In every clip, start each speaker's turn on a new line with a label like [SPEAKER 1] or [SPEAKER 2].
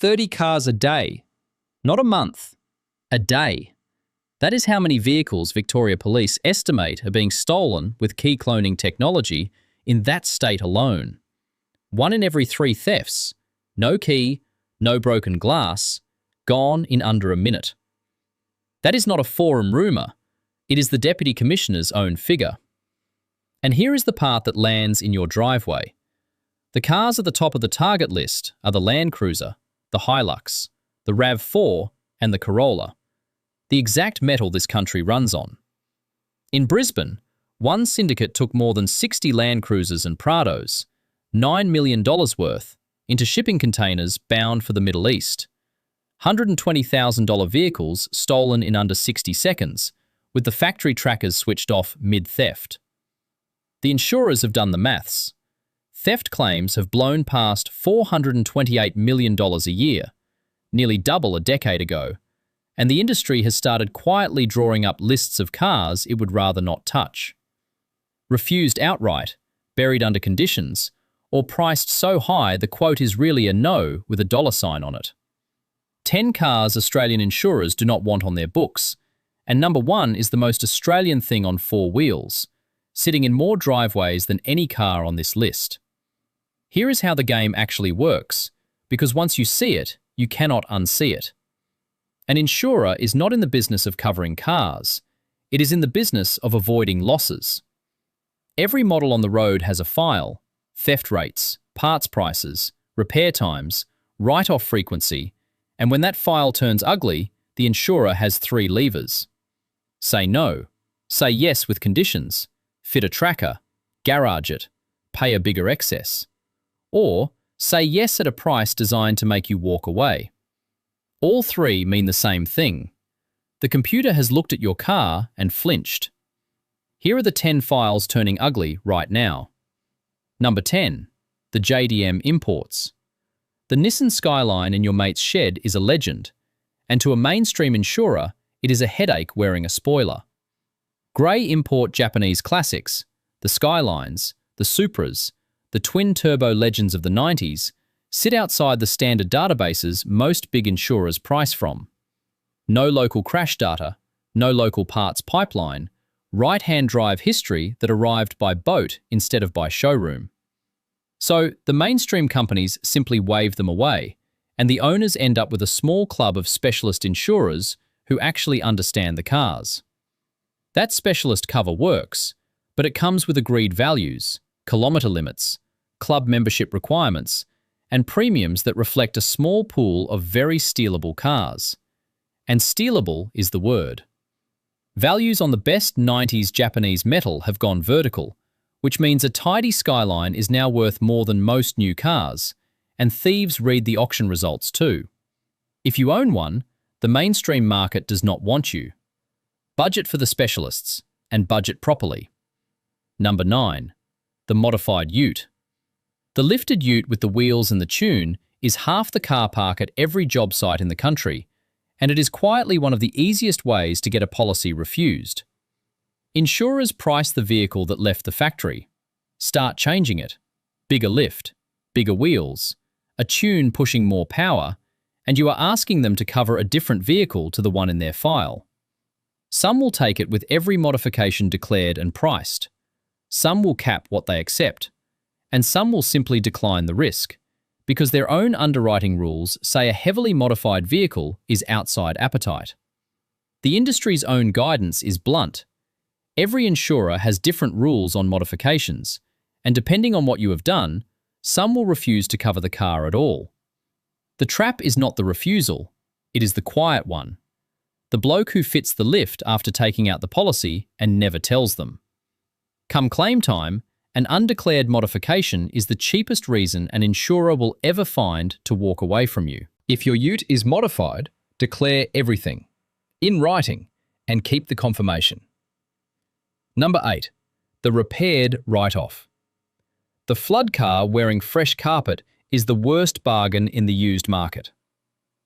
[SPEAKER 1] 30 cars a day. Not a month. A day. That is how many vehicles Victoria Police estimate are being stolen with key cloning technology in that state alone. 1 in every 3 thefts. No key, no broken glass, gone in under a minute. That is not a forum rumour. It is the Deputy Commissioner's own figure. And here is the part that lands in your driveway. The cars at the top of the target list are the LandCruiser, the HiLux, the RAV4 and the Corolla, the exact metal this country runs on. In Brisbane, one syndicate took more than 60 LandCruisers and Prados, $9 million worth, into shipping containers bound for the Middle East. $120,000 vehicles stolen in under 60 seconds, with the factory trackers switched off mid-theft. The insurers have done the maths. Theft claims have blown past $428 million a year, nearly double a decade ago, and the industry has started quietly drawing up lists of cars it would rather not touch. Refused outright, buried under conditions, or priced so high the quote is really a no with a dollar sign on it. 10 cars Australian insurers do not want on their books, and number 1 is the most Australian thing on 4 wheels, sitting in more driveways than any car on this list. Here is how the game actually works, because once you see it, you cannot unsee it. An insurer is not in the business of covering cars, it is in the business of avoiding losses. Every model on the road has a file: theft rates, parts prices, repair times, write-off frequency, and when that file turns ugly, the insurer has 3 levers. Say no, say yes with conditions, fit a tracker, garage it, pay a bigger excess. Or say yes at a price designed to make you walk away. All 3 mean the same thing. The computer has looked at your car and flinched. Here are the 10 files turning ugly right now. Number 10. The JDM imports. The Nissan Skyline in your mate's shed is a legend, and to a mainstream insurer, it is a headache wearing a spoiler. Grey import Japanese classics, the Skylines, the Supras, the twin-turbo legends of the 90s, sit outside the standard databases most big insurers price from. No local crash data, no local parts pipeline, right-hand drive history that arrived by boat instead of by showroom. So the mainstream companies simply wave them away, and the owners end up with a small club of specialist insurers who actually understand the cars. That specialist cover works, but it comes with agreed values, kilometre limits, club membership requirements, and premiums that reflect a small pool of very stealable cars. And stealable is the word. Values on the best 90s Japanese metal have gone vertical, which means a tidy Skyline is now worth more than most new cars, and thieves read the auction results too. If you own one, the mainstream market does not want you. Budget for the specialists, and budget properly. Number 9. The modified ute. The lifted ute with the wheels and the tune is half the car park at every job site in the country, and it is quietly one of the easiest ways to get a policy refused. Insurers price the vehicle that left the factory. Start changing it. Bigger lift, bigger wheels, a tune pushing more power, and you are asking them to cover a different vehicle to the one in their file. Some will take it with every modification declared and priced. Some will cap what they accept, and some will simply decline the risk, because their own underwriting rules say a heavily modified vehicle is outside appetite. The industry's own guidance is blunt. Every insurer has different rules on modifications, and depending on what you have done, some will refuse to cover the car at all. The trap is not the refusal, it is the quiet one. The bloke who fits the lift after taking out the policy and never tells them. Come claim time, an undeclared modification is the cheapest reason an insurer will ever find to walk away from you. If your ute is modified, declare everything, in writing, and keep the confirmation. Number 8. The repaired write-off. The flood car wearing fresh carpet is the worst bargain in the used market.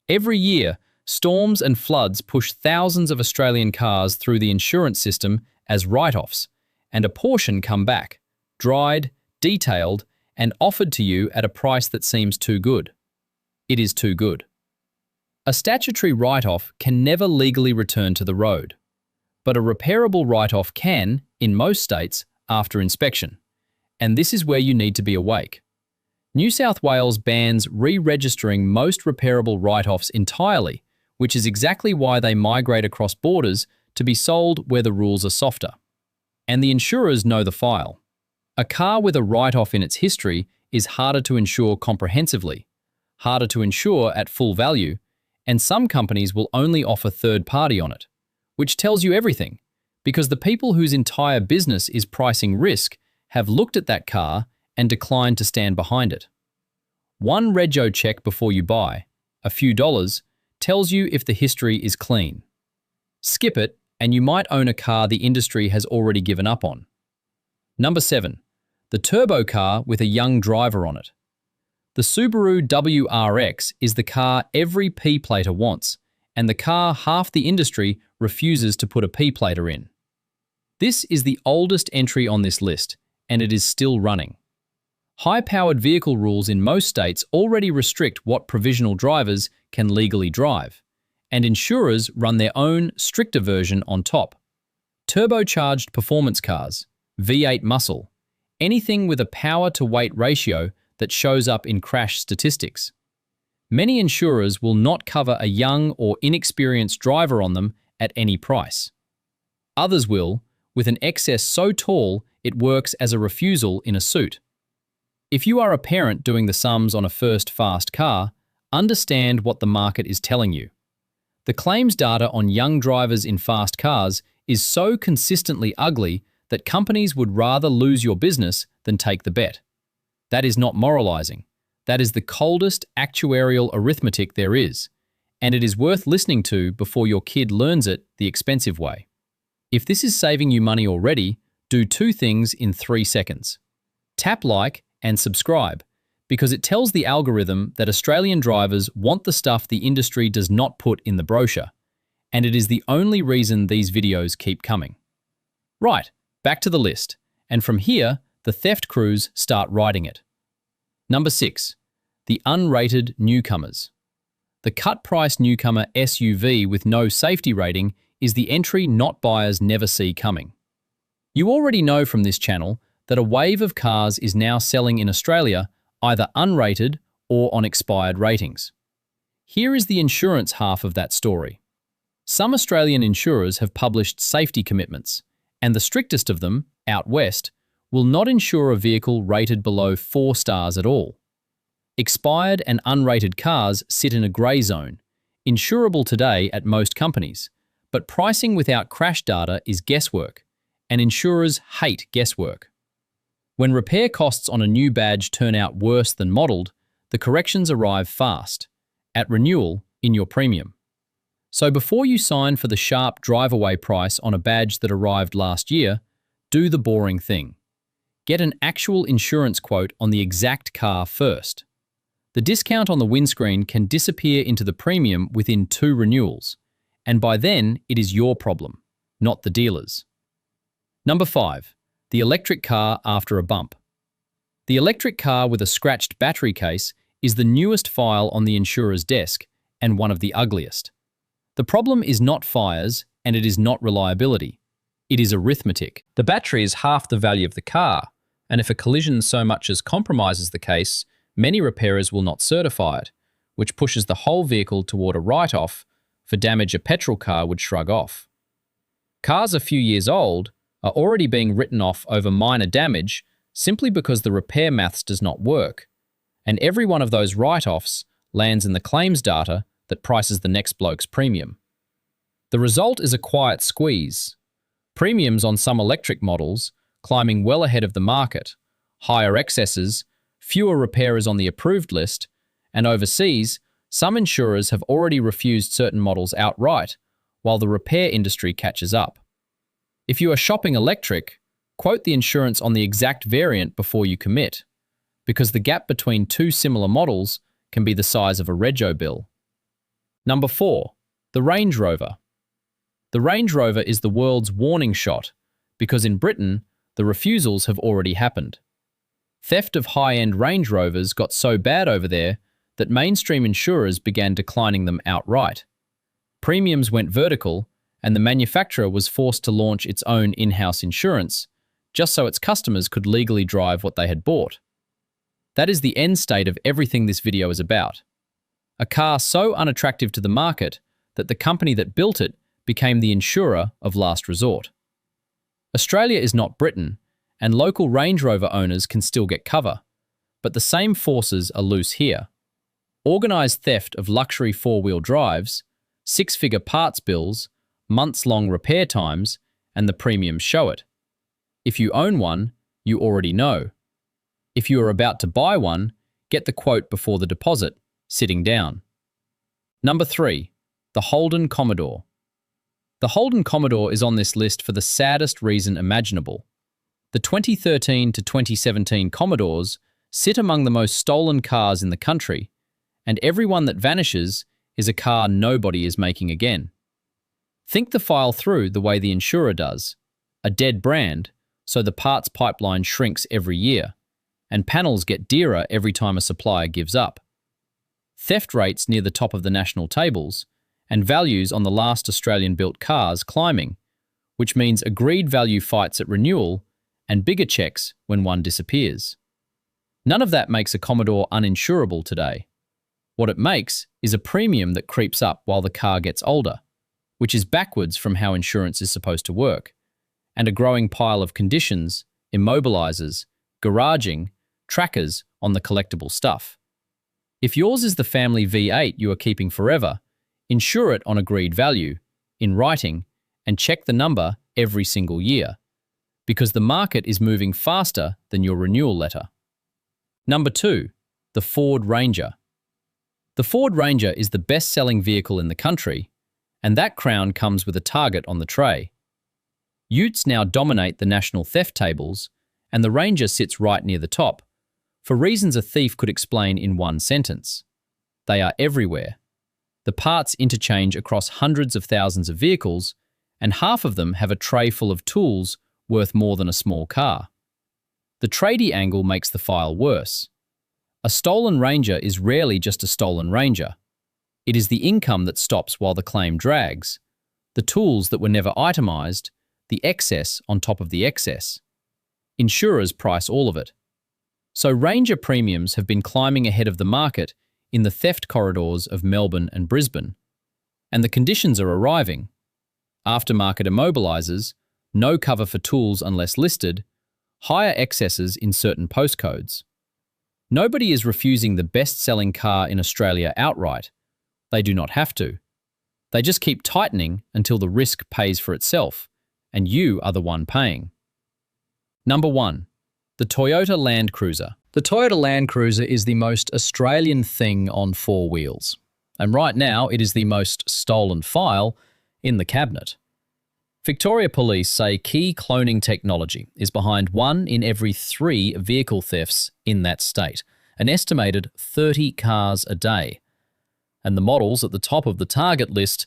[SPEAKER 1] Every year, storms and floods push thousands of Australian cars through the insurance system as write-offs, and a portion come back, dried, detailed, and offered to you at a price that seems too good. It is too good. A statutory write-off can never legally return to the road, but a repairable write-off can, in most states, after inspection. And this is where you need to be awake. New South Wales bans re-registering most repairable write-offs entirely, which is exactly why they migrate across borders to be sold where the rules are softer. And the insurers know the file. A car with a write-off in its history is harder to insure comprehensively, harder to insure at full value, and some companies will only offer third party on it, which tells you everything, because the people whose entire business is pricing risk have looked at that car and declined to stand behind it. One rego check before you buy, a few dollars, tells you if the history is clean. Skip it, and you might own a car the industry has already given up on. Number 7. The turbo car with a young driver on it. The Subaru WRX is the car every P-plater wants, and the car half the industry refuses to put a P-plater in. This is the oldest entry on this list, and it is still running. High-powered vehicle rules in most states already restrict what provisional drivers can legally drive, and insurers run their own, stricter version on top. Turbocharged performance cars, V8 muscle, anything with a power-to-weight ratio that shows up in crash statistics. Many insurers will not cover a young or inexperienced driver on them at any price. Others will, with an excess so tall it works as a refusal in a suit. If you are a parent doing the sums on a first fast car, understand what the market is telling you. The claims data on young drivers in fast cars is so consistently ugly that companies would rather lose your business than take the bet. That is not moralizing. That is the coldest actuarial arithmetic there is, and it is worth listening to before your kid learns it the expensive way. If this is saving you money already, do 2 things in 3 seconds. Tap like and subscribe, because it tells the algorithm that Australian drivers want the stuff the industry does not put in the brochure, and it is the only reason these videos keep coming. Right, back to the list, and from here, the theft crews start writing it. Number 6. The unrated newcomers. The cut-price newcomer SUV with no safety rating is the entry not buyers never see coming. You already know from this channel that a wave of cars is now selling in Australia either unrated or on expired ratings. Here is the insurance half of that story. Some Australian insurers have published safety commitments, and the strictest of them, out west, will not insure a vehicle rated below 4 stars at all. Expired and unrated cars sit in a grey zone, insurable today at most companies, but pricing without crash data is guesswork, and insurers hate guesswork. When repair costs on a new badge turn out worse than modelled, the corrections arrive fast, at renewal, in your premium. So before you sign for the sharp drive-away price on a badge that arrived last year, do the boring thing. Get an actual insurance quote on the exact car first. The discount on the windscreen can disappear into the premium within 2 renewals, and by then it is your problem, not the dealer's. Number 5. The electric car after a bump. The electric car with a scratched battery case is the newest file on the insurer's desk and one of the ugliest. The problem is not fires and it is not reliability. It is arithmetic. The battery is half the value of the car, and if a collision so much as compromises the case, many repairers will not certify it, which pushes the whole vehicle toward a write-off for damage a petrol car would shrug off. Cars a few years old are already being written off over minor damage simply because the repair maths does not work, and every one of those write-offs lands in the claims data that prices the next bloke's premium. The result is a quiet squeeze. Premiums on some electric models climbing well ahead of the market, higher excesses, fewer repairers on the approved list, and overseas, some insurers have already refused certain models outright while the repair industry catches up. If you are shopping electric, quote the insurance on the exact variant before you commit, because the gap between 2 similar models can be the size of a rego bill. Number 4. The Range Rover. The Range Rover is the world's warning shot because in Britain, the refusals have already happened. Theft of high-end Range Rovers got so bad over there that mainstream insurers began declining them outright. Premiums went vertical, and the manufacturer was forced to launch its own in-house insurance, just so its customers could legally drive what they had bought. That is the end state of everything this video is about. A car so unattractive to the market that the company that built it became the insurer of last resort. Australia is not Britain, and local Range Rover owners can still get cover, but the same forces are loose here. Organised theft of luxury four-wheel drives, six-figure parts bills, months-long repair times, and the premiums show it. If you own one, you already know. If you are about to buy one, get the quote before the deposit, sitting down. Number 3. The Holden Commodore. The Holden Commodore is on this list for the saddest reason imaginable. The 2013 to 2017 Commodores sit among the most stolen cars in the country, and every one that vanishes is a car nobody is making again. Think the file through the way the insurer does. A dead brand, so the parts pipeline shrinks every year, and panels get dearer every time a supplier gives up. Theft rates near the top of the national tables, and values on the last Australian-built cars climbing, which means agreed value fights at renewal and bigger checks when one disappears. None of that makes a Commodore uninsurable today. What it makes is a premium that creeps up while the car gets older, which is backwards from how insurance is supposed to work, and a growing pile of conditions, immobilizers, garaging, trackers on the collectible stuff. If yours is the family V8 you are keeping forever, insure it on agreed value, in writing, and check the number every single year, because the market is moving faster than your renewal letter. Number 2. The Ford Ranger. The Ford Ranger is the best-selling vehicle in the country, and that crown comes with a target on the tray. Utes now dominate the national theft tables, and the Ranger sits right near the top, for reasons a thief could explain in one sentence. They are everywhere. The parts interchange across hundreds of thousands of vehicles, and half of them have a tray full of tools worth more than a small car. The tradie angle makes the file worse. A stolen Ranger is rarely just a stolen Ranger. It is the income that stops while the claim drags, the tools that were never itemised, the excess on top of the excess. Insurers price all of it. So Ranger premiums have been climbing ahead of the market in the theft corridors of Melbourne and Brisbane. And the conditions are arriving. Aftermarket immobilizers, no cover for tools unless listed, higher excesses in certain postcodes. Nobody is refusing the best-selling car in Australia outright. They do not have to. They just keep tightening until the risk pays for itself, and you are the one paying. Number 1. The Toyota LandCruiser. The Toyota LandCruiser is the most Australian thing on four wheels, and right now it is the most stolen file in the cabinet. Victoria Police say key cloning technology is behind 1 in every 3 vehicle thefts in that state, an estimated 30 cars a day. And the models at the top of the target list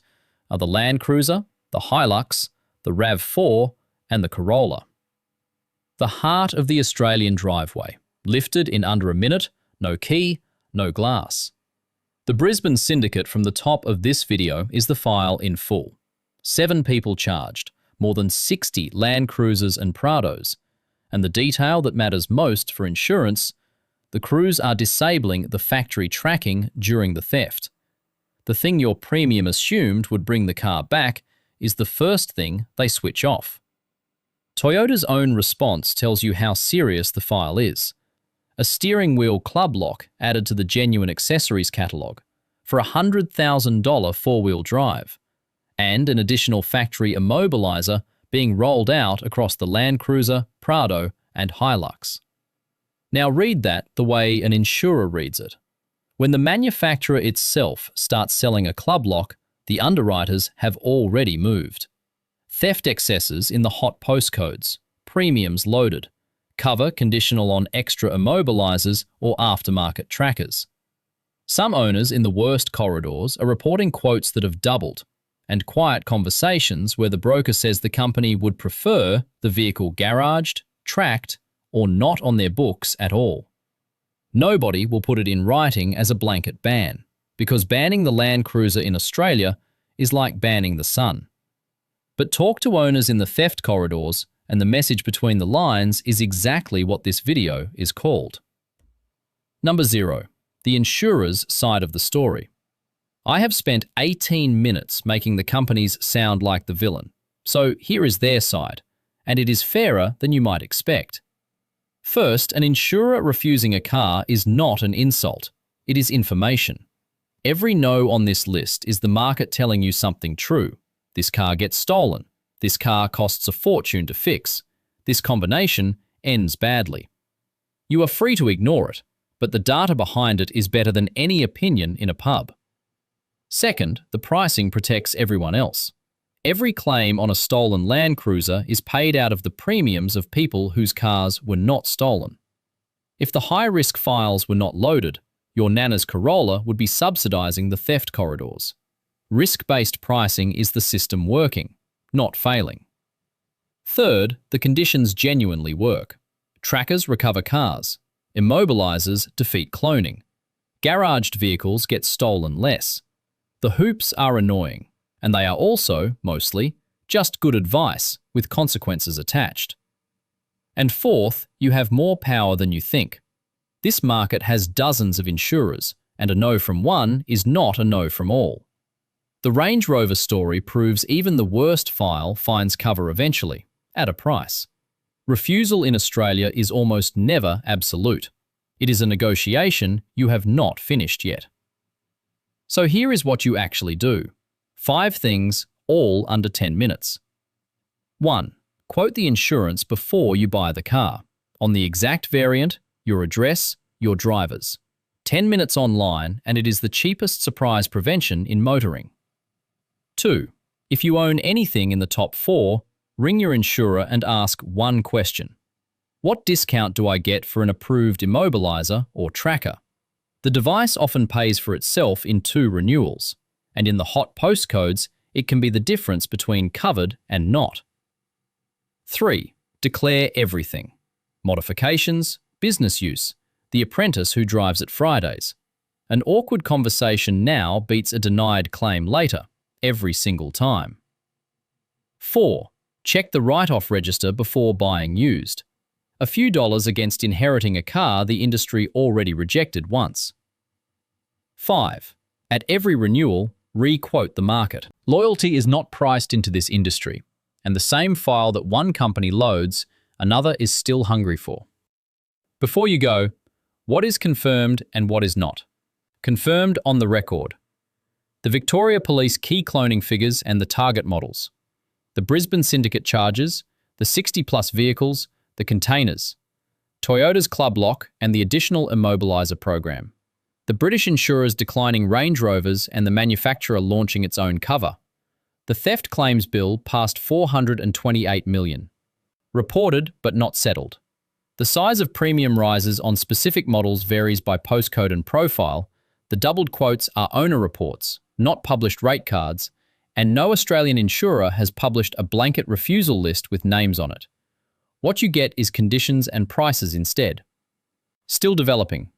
[SPEAKER 1] are the LandCruiser, the HiLux, the RAV4, and the Corolla. The heart of the Australian driveway, lifted in under a minute, no key, no glass. The Brisbane syndicate from the top of this video is the file in full. 7 people charged, more than 60 LandCruisers and Prados, and the detail that matters most for insurance, the crews are disabling the factory tracking during the theft. The thing your premium assumed would bring the car back is the first thing they switch off. Toyota's own response tells you how serious the file is. A steering wheel club lock added to the genuine accessories catalogue for a $100,000 four-wheel drive, and an additional factory immobilizer being rolled out across the LandCruiser, Prado, and HiLux. Now read that the way an insurer reads it. When the manufacturer itself starts selling a club lock, the underwriters have already moved. Theft excesses in the hot postcodes, premiums loaded, cover conditional on extra immobilizers or aftermarket trackers. Some owners in the worst corridors are reporting quotes that have doubled, and quiet conversations where the broker says the company would prefer the vehicle garaged, tracked, or not on their books at all. Nobody will put it in writing as a blanket ban, because banning the LandCruiser in Australia is like banning the sun. But talk to owners in the theft corridors, and the message between the lines is exactly what this video is called. Number 0. The insurer's side of the story. I have spent 18 minutes making the companies sound like the villain, so here is their side, and it is fairer than you might expect. First, an insurer refusing a car is not an insult. It is information. Every no on this list is the market telling you something true. This car gets stolen. This car costs a fortune to fix. This combination ends badly. You are free to ignore it, but the data behind it is better than any opinion in a pub. Second, the pricing protects everyone else. Every claim on a stolen LandCruiser is paid out of the premiums of people whose cars were not stolen. If the high-risk files were not loaded, your Nana's Corolla would be subsidizing the theft corridors. Risk-based pricing is the system working, not failing. Third, the conditions genuinely work. Trackers recover cars. Immobilizers defeat cloning. Garaged vehicles get stolen less. The hoops are annoying, and they are also, mostly, just good advice with consequences attached. And fourth, you have more power than you think. This market has dozens of insurers, and a no from one is not a no from all. The Range Rover story proves even the worst file finds cover eventually, at a price. Refusal in Australia is almost never absolute. It is a negotiation you have not finished yet. So here is what you actually do. 5 things, all under 10 minutes. 1. Quote the insurance before you buy the car, on the exact variant, your address, your drivers. 10 minutes online, and it is the cheapest surprise prevention in motoring. 2. If you own anything in the top 4, ring your insurer and ask one question. What discount do I get for an approved immobilizer or tracker? The device often pays for itself in 2 renewals, and in the hot postcodes, it can be the difference between covered and not. 3. Declare everything. Modifications, business use, the apprentice who drives it Fridays. An awkward conversation now beats a denied claim later, every single time. 4. Check the write-off register before buying used. A few dollars against inheriting a car the industry already rejected once. 5. At every renewal, re-quote the market. Loyalty is not priced into this industry, and the same file that one company loads, another is still hungry for. Before you go, what is confirmed and what is not? Confirmed on the record. The Victoria Police key cloning figures and the target models. The Brisbane syndicate charges, the 60-plus vehicles, the containers. Toyota's club lock and the additional immobilizer program. The British insurers declining Range Rovers and the manufacturer launching its own cover. The theft claims bill passed $428 million. Reported but not settled. The size of premium rises on specific models varies by postcode and profile. The doubled quotes are owner reports, not published rate cards, and no Australian insurer has published a blanket refusal list with names on it. What you get is conditions and prices instead. Still developing.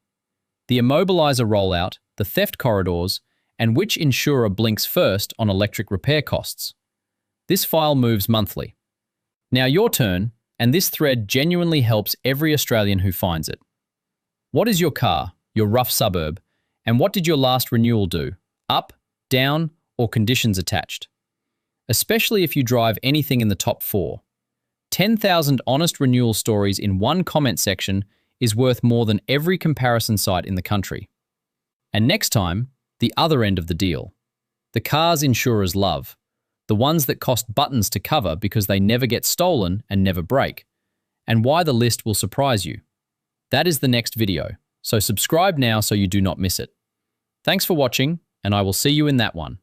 [SPEAKER 1] The immobilizer rollout, the theft corridors, and which insurer blinks first on electric repair costs. This file moves monthly. Now your turn, and this thread genuinely helps every Australian who finds it. What is your car, your rough suburb, and what did your last renewal do? Up, down, or conditions attached? Especially if you drive anything in the top 4. 10,000 honest renewal stories in one comment section is worth more than every comparison site in the country. And next time, the other end of the deal. The cars insurers love. The ones that cost buttons to cover because they never get stolen and never break. And why the list will surprise you. That is the next video, so subscribe now so you do not miss it. Thanks for watching, and I will see you in that one.